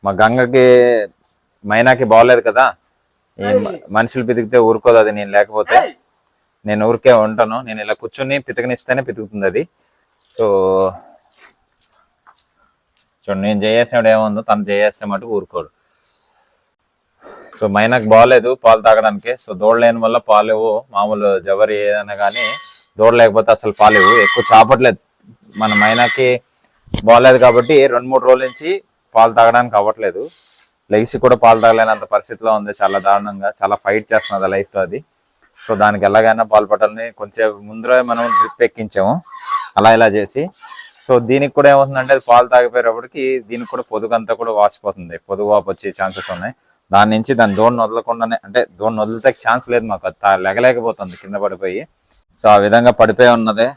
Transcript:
మా గంగకి మైనాకి బాగోలేదు కదా, ఈ మనుషులు పితికితే ఊరుకోదు అది. నేను లేకపోతే నేను ఊరికే ఉంటాను, నేను ఇలా కూర్చొని పితకనిస్తేనే పితుకుతుంది అది. సో చూడండి, నేను చేసేవాడు ఏముందో తను చేస్తే మటుకు ఊరుకోడు. సో మైనాకి బాగోలేదు పాలు తాగడానికి. సో దూడ లేని వల్ల పాలు మామూలు జవరి ఏదైనా కానీ దూడ లేకపోతే అసలు పాలు ఎక్కువ చాపట్లేదు. మన మైనాకి బాగోలేదు కాబట్టి 2-3 రోజుల నుంచి పాలు తాగడానికి అవ్వట్లేదు. లెగిసి కూడా పాలు తాగలేనంత పరిస్థితిలో ఉంది, చాలా దారుణంగా. చాలా ఫైట్ చేస్తున్నది లైఫ్తో అది. సో దానికి ఎలాగైనా పాలు పట్టాలని కొంచెం ముందర మనం డ్రిప్ ఎక్కించాము అలా ఇలా చేసి. సో దీనికి కూడా ఏమవుతుందంటే అది పాలు తాగిపోయేటప్పటికి దీనికి కూడా పొదుగంతా కూడా వాసిపోతుంది, పొదుగు వాపు వచ్చే ఛాన్సెస్ ఉన్నాయి. దాని నుంచి దాని దూడను వదలకుండానే, అంటే దూడను వదిలితే ఛాన్స్ లేదు మాకు, అది లెగలేకపోతుంది కింద పడిపోయి. సో ఆ విధంగా పడిపోయి ఉన్నది.